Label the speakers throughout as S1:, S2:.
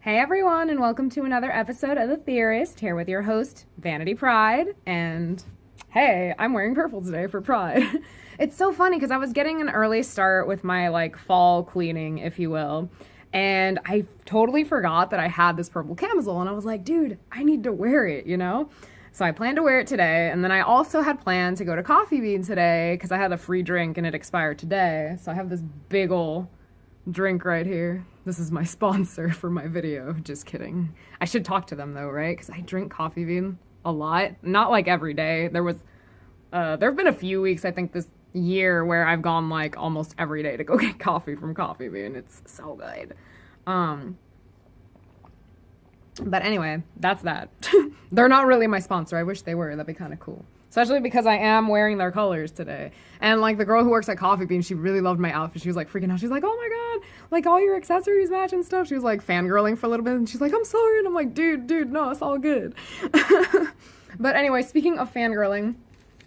S1: Hey everyone, and welcome to another episode of The Theorist, here with your host, Vanity Pride, and hey, I'm wearing purple today for Pride. It's so funny because I was getting an early start with my, fall cleaning, if you will, and I totally forgot that I had this purple camisole, and I was like, dude, I need to wear it, you know? So I planned to wear it today, and then I also had planned to go to Coffee Bean today because I had a free drink and it expired today, so I have this big ol' drink right here. This is my sponsor for my video. Just kidding. I should talk to them though, right? Because I drink Coffee Bean a lot. Not like every day. There have been a few weeks, I think this year, where I've gone like almost every day to go get coffee from Coffee Bean. It's so good. But anyway, that's that. They're not really my sponsor. I wish they were. That'd be kind of cool. Especially because I am wearing their colors today. And, the girl who works at Coffee Bean, she really loved my outfit. She was, freaking out. She's like, oh, my God. All your accessories match and stuff. She was, fangirling for a little bit. And she's like, I'm sorry. And I'm like, dude, no, it's all good. But anyway, speaking of fangirling,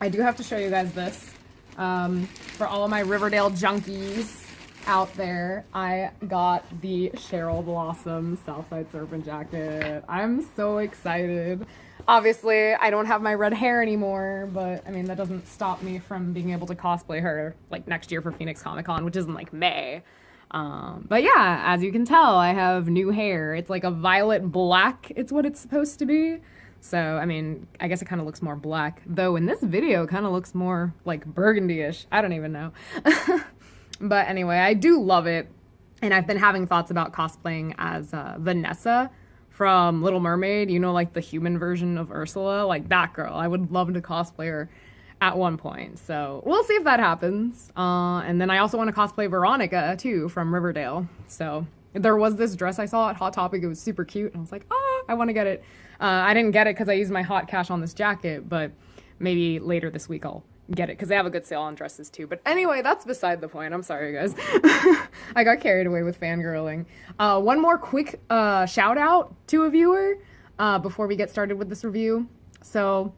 S1: I do have to show you guys this. For all of my Riverdale junkies out there, I got the Cheryl Blossom Southside Serpent jacket. I'm so excited. Obviously, I don't have my red hair anymore, but, that doesn't stop me from being able to cosplay her, next year for Phoenix Comic Con, which is in, May. But yeah, as you can tell, I have new hair. It's a violet black, it's what it's supposed to be. So, I guess it kind of looks more black, though in this video, it kind of looks more, burgundy-ish. I don't even know. But anyway, I do love it, and I've been having thoughts about cosplaying as Vanessa from Little Mermaid, the human version of Ursula, that girl. I would love to cosplay her at one point, so we'll see if that happens. And then I also want to cosplay Veronica, too, from Riverdale. So there was this dress I saw at Hot Topic. It was super cute, and I was like, I want to get it. I didn't get it because I used my hot cash on this jacket, but maybe later this week I'll get it because they have a good sale on dresses too. But anyway, that's beside the point. I'm sorry, guys. I got carried away with fangirling. One more quick shout out to a viewer before we get started with this review. So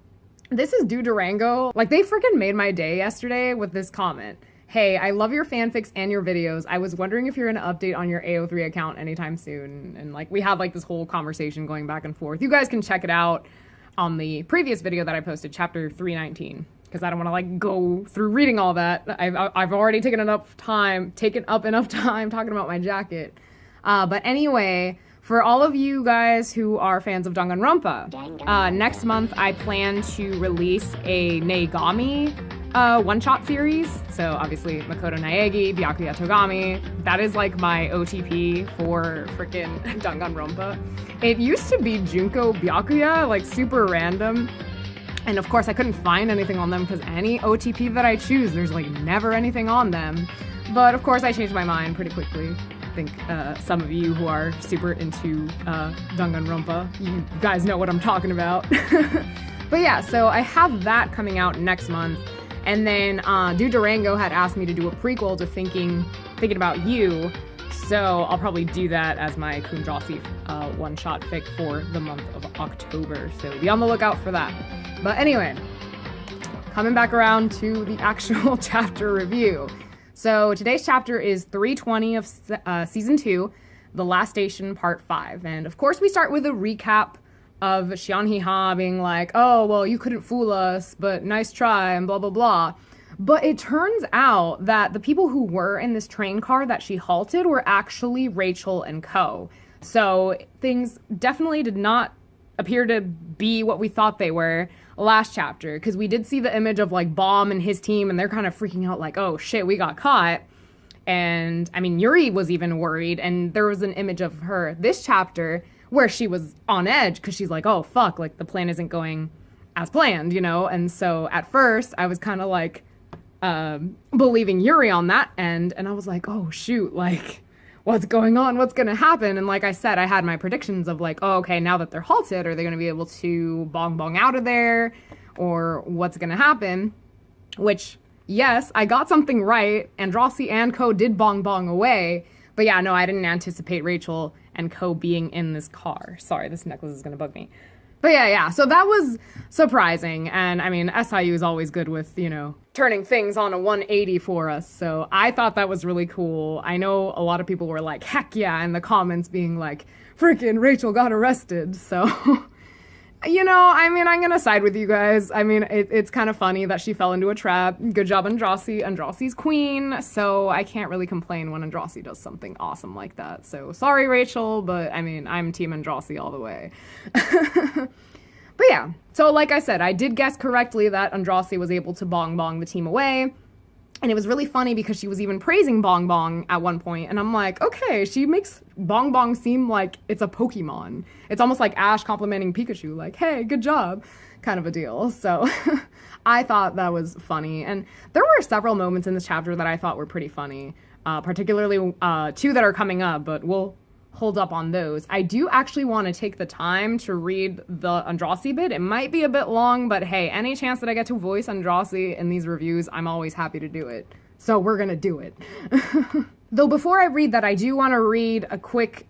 S1: this is Do Durango. They freaking made my day yesterday with this comment. Hey, I love your fanfics and your videos. I was wondering if you're gonna update on your AO3 account anytime soon. And we had this whole conversation going back and forth. You guys can check it out on the previous video that I posted, chapter 319. Because I don't want to go through reading all that. I've already taken up enough time talking about my jacket. But anyway, for all of you guys who are fans of Danganronpa, next month I plan to release a Neigami one-shot series. So obviously Makoto Naegi, Byakuya Togami. That is my OTP for freaking Danganronpa. It used to be Junko Byakuya, super random. And of course, I couldn't find anything on them because any OTP that I choose, there's never anything on them. But of course, I changed my mind pretty quickly. I think some of you who are super into Danganronpa, you guys know what I'm talking about. But yeah, so I have that coming out next month. And then Do Durango had asked me to do a prequel to Thinking About You. So I'll probably do that as my Kundrasi one-shot fic for the month of October. So be on the lookout for that. But anyway, coming back around to the actual chapter review. So today's chapter is 320 of Season 2, The Last Station, Part 5. And of course we start with a recap of Xianhee being like, oh, well, you couldn't fool us, but nice try, and blah, blah, blah. But it turns out that the people who were in this train car that she halted were actually Rachel and Co. So things definitely did not appear to be what we thought they were last chapter, because we did see the image of Baum and his team, and they're kind of freaking out oh shit, we got caught. And Yuri was even worried, and there was an image of her this chapter where she was on edge because she's oh fuck, the plan isn't going as planned, and so at first I was kind of believing Yuri on that end, and I was oh shoot, what's going on? What's going to happen? And like I said, I had my predictions of oh, okay, now that they're halted, are they going to be able to bong out of there? Or what's going to happen? Which, yes, I got something right. Andrasi and Co did bong away. But yeah, no, I didn't anticipate Rachel and Co being in this car. Sorry, this necklace is going to bug me. But yeah, so that was surprising. And SIU is always good with, turning things on a 180 for us. So I thought that was really cool. I know a lot of people were like, heck yeah, in the comments being like, freaking Rachel got arrested. So, you know, I mean, I'm going to side with you guys. I mean, it's kind of funny that she fell into a trap. Good job, Andrasi. Andrasi's queen. So I can't really complain when Andrasi does something awesome like that. So sorry, Rachel, but I mean, I'm team Andrasi all the way. But yeah, so like I said, I did guess correctly that Andrasi was able to bong bong the team away. And it was really funny because she was even praising Bong Bong at one point. And I'm like, okay, she makes Bong Bong seem like it's a Pokemon. It's almost like Ash complimenting Pikachu, like, hey, good job, kind of a deal. So I thought that was funny. And there were several moments in this chapter that I thought were pretty funny, particularly two that are coming up, but we'll hold up on those. I do actually want to take the time to read the Andrasi bit. It might be a bit long, but hey, any chance that I get to voice Andrasi in these reviews, I'm always happy to do it. So we're gonna do it. Though before I read that, I do want to read a quick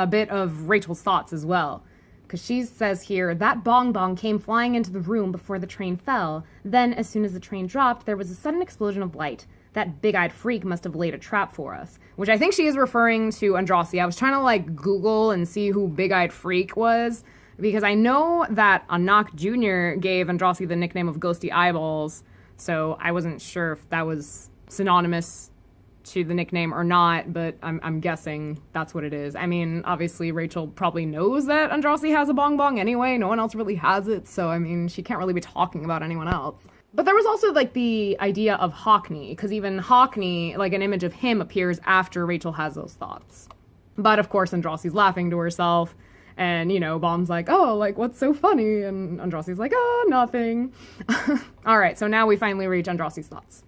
S1: bit of Rachel's thoughts as well. Because she says here, that Bong Bong came flying into the room before the train fell. Then, as soon as the train dropped, there was a sudden explosion of light. That big-eyed freak must have laid a trap for us. Which I think she is referring to Andrasi. I was trying to, like, Google and see who Big-Eyed Freak was, because I know that Anak Jr. gave Andrasi the nickname of Ghosty Eyeballs, so I wasn't sure if that was synonymous to the nickname or not, but I'm guessing that's what it is. I mean, obviously, Rachel probably knows that Andrasi has a bong bong anyway. No one else really has it, so, I mean, she can't really be talking about anyone else. But there was also, like, the idea of Hockney, because even Hockney, like, an image of him appears after Rachel has those thoughts. But, of course, Andrasi's laughing to herself, and, you know, Bomb's like, oh, like, what's so funny? And Andrasi's like, oh, nothing. All right, so now we finally reach Andrasi's thoughts.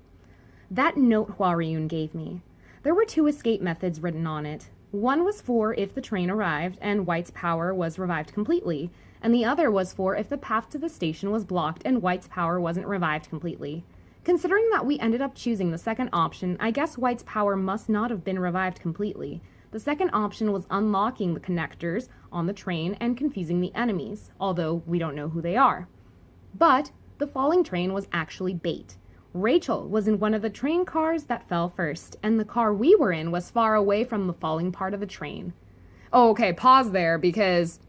S1: That note Hua-Ryun gave me. There were 2 escape methods written on it. One was for if the train arrived and White's power was revived completely, and the other was for if the path to the station was blocked and White's power wasn't revived completely. Considering that we ended up choosing the second option, I guess White's power must not have been revived completely. The second option was unlocking the connectors on the train and confusing the enemies, although we don't know who they are. But the falling train was actually bait. Rachel was in one of the train cars that fell first, and the car we were in was far away from the falling part of the train. Oh, okay, pause there, because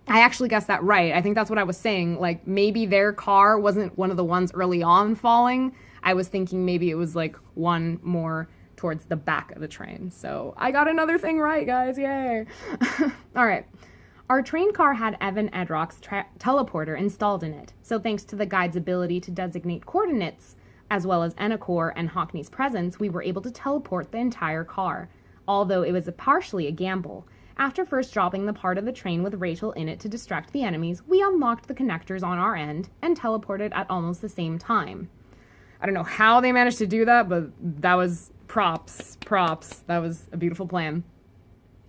S1: I actually guessed that right. I think that's what I was saying. Like, maybe their car wasn't one of the ones early on falling. I was thinking maybe it was, like, one more towards the back of the train. So I got another thing right, guys. Yay. All right. Our train car had Evan Edrock's teleporter installed in it. So thanks to the guide's ability to designate coordinates, as well as Enacor and Hockney's presence, we were able to teleport the entire car. Although it was partially a gamble. After first dropping the part of the train with Rachel in it to distract the enemies, we unlocked the connectors on our end and teleported at almost the same time. I don't know how they managed to do that, but that was props. That was a beautiful plan.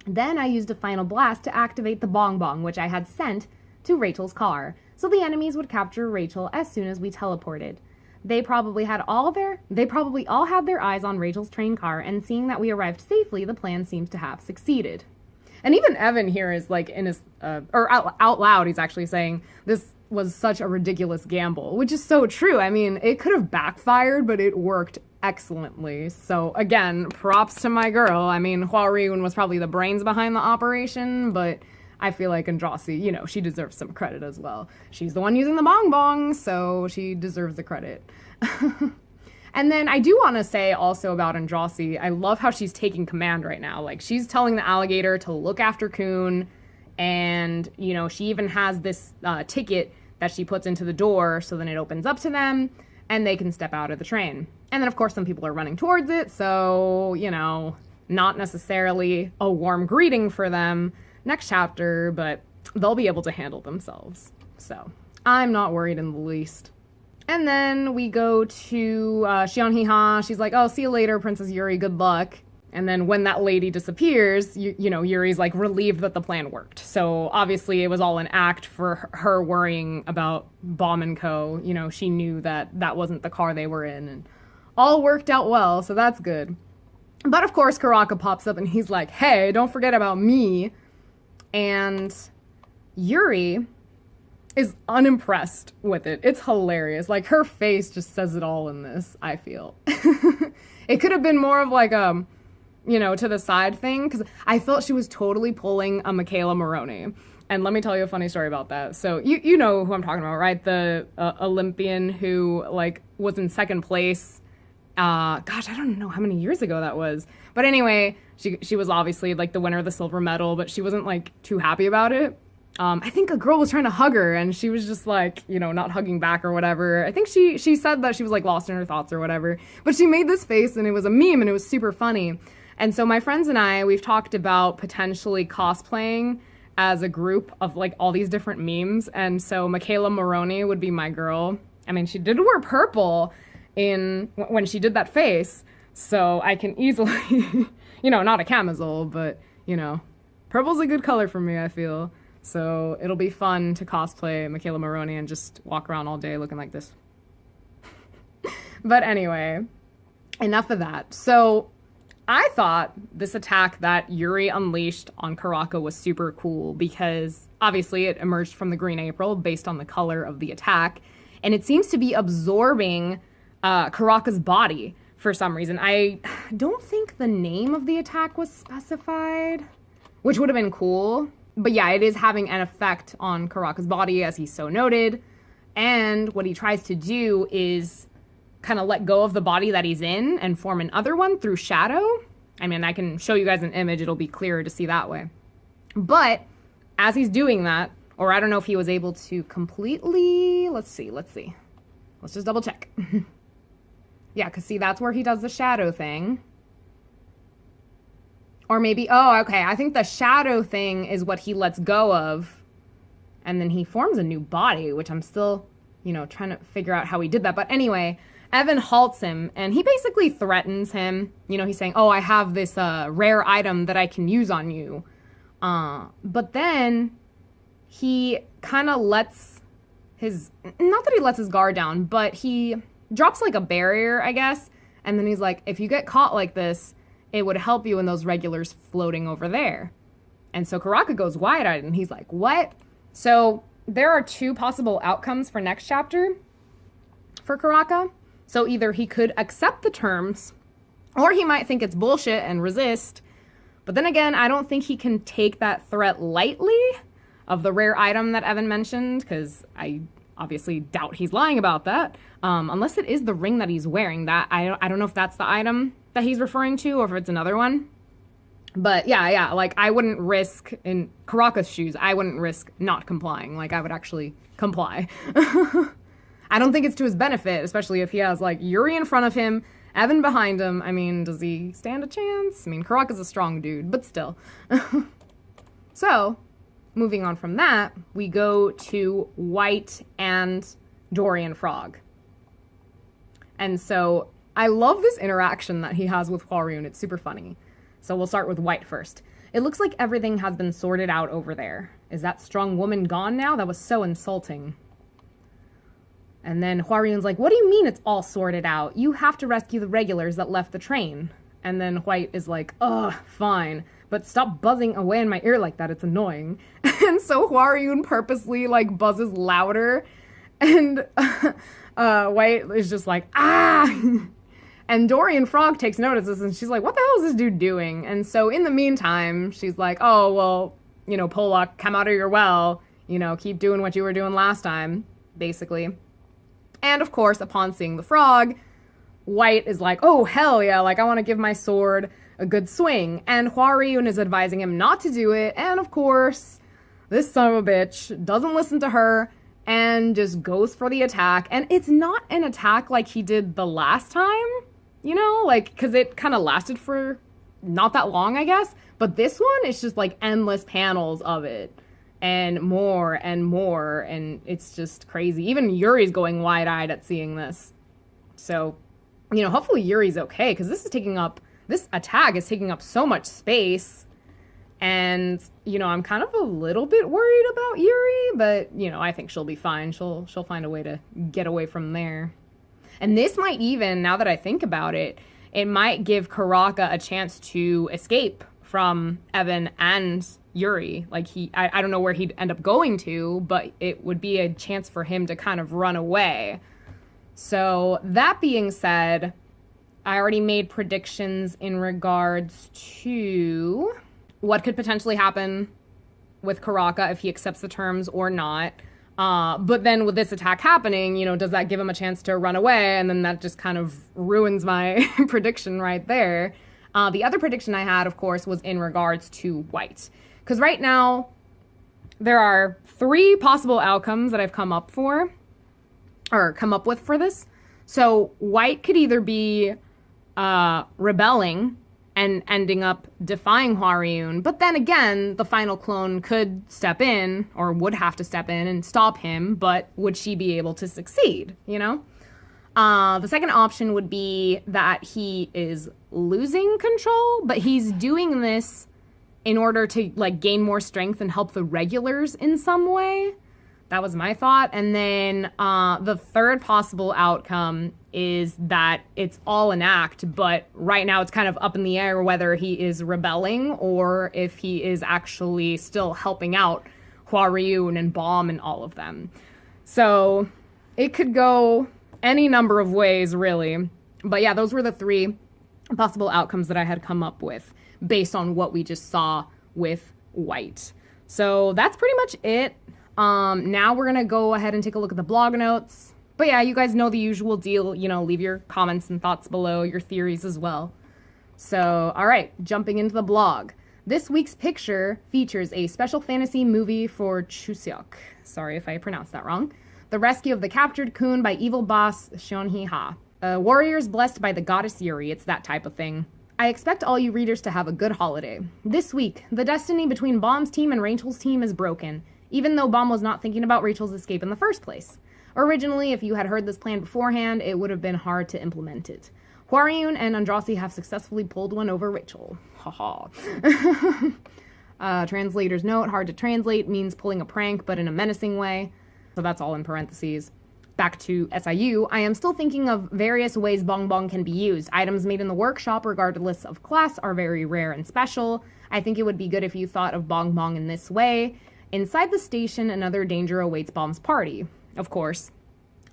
S1: Then I used a final blast to activate the bong bong, which I had sent to Rachel's car, so the enemies would capture Rachel as soon as we teleported. They probably all had their eyes on Rachel's train car, and seeing that we arrived safely, the plan seems to have succeeded. And even Evan here is like in his, out loud, he's actually saying, this was such a ridiculous gamble, which is so true. I mean, it could have backfired, but it worked excellently. So again, props to my girl. I mean, Hua-Ryun was probably the brains behind the operation, but I feel like Andrasi, you know, she deserves some credit as well. She's the one using the bong bong, so she deserves the credit. And then I do want to say also about Andrasi, I love how she's taking command right now. Like, she's telling the alligator to look after Kun, and, you know, she even has this ticket that she puts into the door so then it opens up to them, and they can step out of the train. And then, of course, some people are running towards it, so, you know, not necessarily a warm greeting for them next chapter, but they'll be able to handle themselves. So, I'm not worried in the least. And then we go to Xion Hiha. She's like, oh, see you later, Princess Yuri, good luck. And then when that lady disappears, you know, Yuri's like relieved that the plan worked. So obviously it was all an act for her worrying about Bomb and Co. You know, she knew that that wasn't the car they were in, and all worked out well, so that's good. But of course, Karaka pops up and he's like, hey, don't forget about me. And Yuri is unimpressed with it. It's hilarious. Like, her face just says it all in this, I feel. It could have been more of like to the side thing, because I felt she was totally pulling a Michaela Maroney. And let me tell you a funny story about that. So you know who I'm talking about, right? The Olympian who like was in second place. Gosh, I don't know how many years ago that was. But anyway, she was obviously like the winner of the silver medal, but she wasn't like too happy about it. I think a girl was trying to hug her and she was just like, not hugging back or whatever. I think she said that she was like lost in her thoughts or whatever. But she made this face and it was a meme and it was super funny. And so my friends and I, we've talked about potentially cosplaying as a group of like all these different memes. And so Michaela Maroney would be my girl. I mean, she did wear purple when she did that face. So I can easily, not a camisole, but, purple's a good color for me, I feel. So it'll be fun to cosplay Michaela Maroney and just walk around all day looking like this. But anyway, enough of that. So I thought this attack that Yuri unleashed on Karaka was super cool because obviously it emerged from the Green April based on the color of the attack. And it seems to be absorbing Karaka's body for some reason. I don't think the name of the attack was specified, which would have been cool. But yeah, it is having an effect on Karaka's body, as he's so noted. And what he tries to do is kind of let go of the body that he's in and form another one through shadow. I mean, I can show you guys an image. It'll be clearer to see that way. But as he's doing that, or I don't know if he was able to completely... Let's see. Let's just double check. Yeah, because see, that's where he does the shadow thing. Or maybe, okay, I think the shadow thing is what he lets go of. And then he forms a new body, which I'm still, trying to figure out how he did that. But anyway, Evan halts him, and he basically threatens him. He's saying, I have this rare item that I can use on you. But then he kind of lets not that he lets his guard down, but he drops like a barrier, I guess. And then he's like, if you get caught like this, it would help you in those regulars floating over there. And so Karaka goes wide-eyed, and he's like, what? So there are two possible outcomes for next chapter for Karaka. So either he could accept the terms, or he might think it's bullshit and resist. But then again, I don't think he can take that threat lightly of the rare item that Evan mentioned, because I obviously doubt he's lying about that. Unless it is the ring that he's wearing. That I don't know if that's the item that he's referring to or if it's another one. But yeah, like I wouldn't risk, in Karaka's shoes, I wouldn't risk not complying. Like I would actually comply. I don't think it's to his benefit, especially if he has like Yuri in front of him, Evan behind him. I mean, does he stand a chance? I mean, Karaka's a strong dude, but still. So, moving on from that, we go to White and Dorian Frog. And so I love this interaction that he has with Hwaryun. It's super funny. So we'll start with White first. It looks like everything has been sorted out over there. Is that strong woman gone now? That was so insulting. And then Hwaryun's like, what do you mean it's all sorted out? You have to rescue the regulars that left the train. And then White is like, ugh, fine. But stop buzzing away in my ear like that. It's annoying. And so Hwaryun purposely like buzzes louder. And White is just like, ah! And Dorian Frog takes notice of this, and she's like, what the hell is this dude doing? And so in the meantime, she's like, oh, well, Pollock, come out of your well. Keep doing what you were doing last time, basically. And of course, upon seeing the frog, White is like, oh, hell yeah, like I want to give my sword a good swing. And Hwaryun is advising him not to do it. And of course, this son of a bitch doesn't listen to her and just goes for the attack. And it's not an attack like he did the last time, because it kind of lasted for not that long, I guess. But this one, it's just like endless panels of it. And more, and it's just crazy. Even Yuri's going wide-eyed at seeing this. So, hopefully Yuri's okay, because this attack is taking up so much space. And, I'm kind of a little bit worried about Yuri, but, I think she'll be fine. She'll find a way to get away from there. And this might even, now that I think about it, it might give Karaka a chance to escape from Evan and Yuri. Like I don't know where he'd end up going to, but it would be a chance for him to kind of run away. So that being said, I already made predictions in regards to what could potentially happen with Karaka if he accepts the terms or not. But then with this attack happening, does that give him a chance to run away? And then that just kind of ruins my prediction right there. The other prediction I had, of course, was in regards to White. Because right now, there are 3 possible outcomes that I've come up with for this. So White could either be rebelling and ending up defying Hwaryun, but then again, the final clone could step in, or would have to step in and stop him, but would she be able to succeed, The second option would be that he is losing control, but he's doing this in order to, gain more strength and help the regulars in some way. That was my thought. And then the third possible outcome is that it's all an act, but right now it's kind of up in the air whether he is rebelling or if he is actually still helping out Hwaryun and Bomb and all of them. So it could go any number of ways, really. But yeah, those were the 3 possible outcomes that I had come up with based on what we just saw with White. So that's pretty much it. Now we're gonna go ahead and take a look at the blog notes. But yeah, you guys know the usual deal, leave your comments and thoughts below, your theories as well. So, all right, jumping into the blog. This week's picture features a special fantasy movie for Chuseok. Sorry if I pronounced that wrong. The rescue of the captured Kun by evil boss Shonhi-ha. Warriors blessed by the goddess Yuri, it's that type of thing. I expect all you readers to have a good holiday. This week, the destiny between Bomb's team and Rachel's team is broken, even though Bomb was not thinking about Rachel's escape in the first place. Originally, if you had heard this plan beforehand, it would have been hard to implement it. Hwaryun and Andrasi have successfully pulled one over Rachel. Haha. Translator's note, hard to translate, means pulling a prank, but in a menacing way. So that's all in parentheses. Back to SIU, I am still thinking of various ways Bong Bong can be used. Items made in the workshop, regardless of class, are very rare and special. I think it would be good if you thought of Bong Bong in this way. Inside the station, another danger awaits Bomb's party. Of course,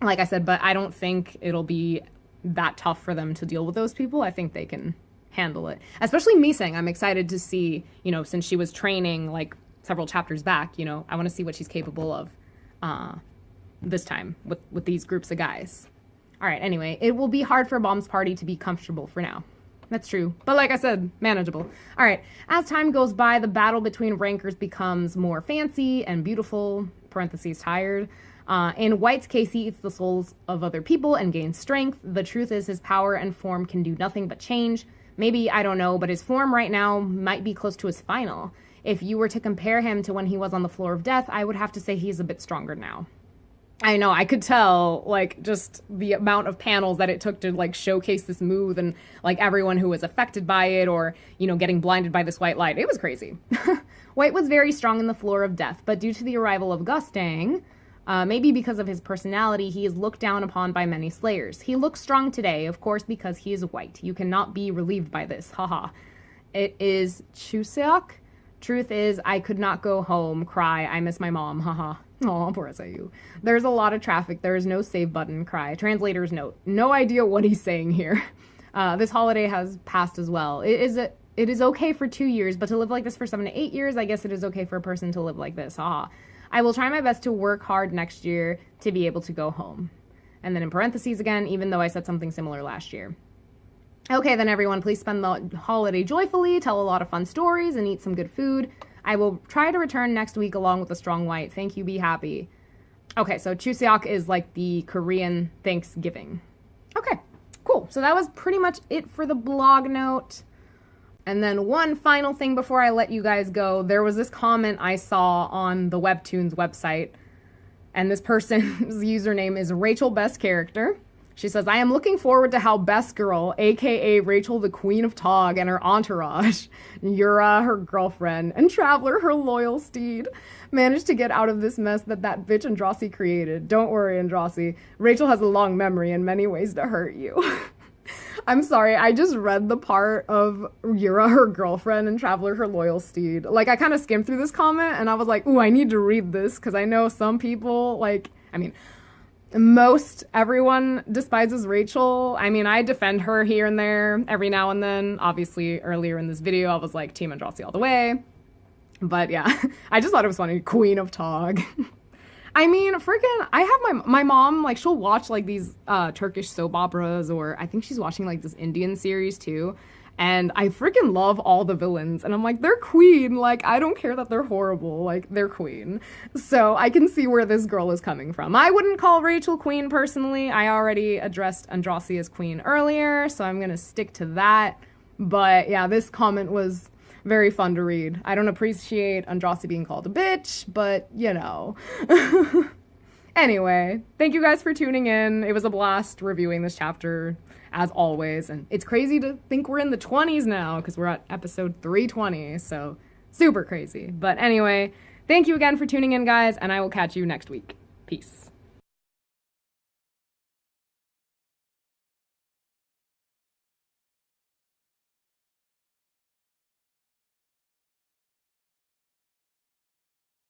S1: like I said, but I don't think it'll be that tough for them to deal with those people. I think they can handle it. Especially Miseng. I'm excited to see, since she was training several chapters back, I want to see what she's capable of this time with these groups of guys. All right, anyway, it will be hard for Bomb's party to be comfortable for now. That's true. But like I said, manageable. All right, as time goes by, the battle between rankers becomes more fancy and beautiful, parentheses tired. In White's case, he eats the souls of other people and gains strength. The truth is his power and form can do nothing but change. Maybe, I don't know, but his form right now might be close to his final. If you were to compare him to when he was on the floor of death, I would have to say he's a bit stronger now. I know, I could tell, just the amount of panels that it took to, showcase this move and, everyone who was affected by it or, getting blinded by this white light. It was crazy. White was very strong in the floor of death, but due to the arrival of Gustang, maybe because of his personality, he is looked down upon by many slayers. He looks strong today, of course, because he is white. You cannot be relieved by this, haha. It is Chuseok. Truth is, I could not go home, cry, I miss my mom, haha. Aw, poor SIU. There's a lot of traffic, there is no save button, cry. Translator's note, no idea what he's saying here. This holiday has passed as well. It is okay for 2 years, but to live like this for 7 to 8 years, I guess it is okay for a person to live like this, haha. I will try my best to work hard next year to be able to go home. And then in parentheses again, even though I said something similar last year. Okay, then everyone, please spend the holiday joyfully, tell a lot of fun stories, and eat some good food. I will try to return next week along with a strong white. Thank you, be happy. Okay, so Chuseok is the Korean Thanksgiving. Okay, cool. So that was pretty much it for the blog note. And then one final thing before I let you guys go. There was this comment I saw on the Webtoons website, and this person's username is Rachel Best Character. She says, I am looking forward to how Best Girl, aka Rachel the Queen of Tog, and her entourage, Yura, her girlfriend, and Traveler, her loyal steed, managed to get out of this mess that bitch Andrasi created. Don't worry, Andrasi. Rachel has a long memory and many ways to hurt you. I'm sorry, I just read the part of Yura, her girlfriend, and Traveler, her loyal steed. Like, I kind of skimmed through this comment, and I was like, ooh, I need to read this, because I know some people, like, I mean, most everyone despises Rachel. I mean, I defend her here and there every now and then. Obviously, earlier in this video, I was like, Team Andraste all the way. But yeah, I just thought it was funny. Queen of Tog. I mean, freaking, I have my mom, like, she'll watch, like, these Turkish soap operas, or I think she's watching, like, this Indian series, too. And I freaking love all the villains. And I'm like, they're queen. Like, I don't care that they're horrible. Like, they're queen. So I can see where this girl is coming from. I wouldn't call Rachel queen, personally. I already addressed Andraste as queen earlier, so I'm going to stick to that. But, yeah, this comment was very fun to read. I don't appreciate Andraste being called a bitch, but, you know. Anyway, thank you guys for tuning in. It was a blast reviewing this chapter, as always. And it's crazy to think we're in the 20s now, because we're at episode 320, so super crazy. But anyway, thank you again for tuning in, guys, and I will catch you next week. Peace.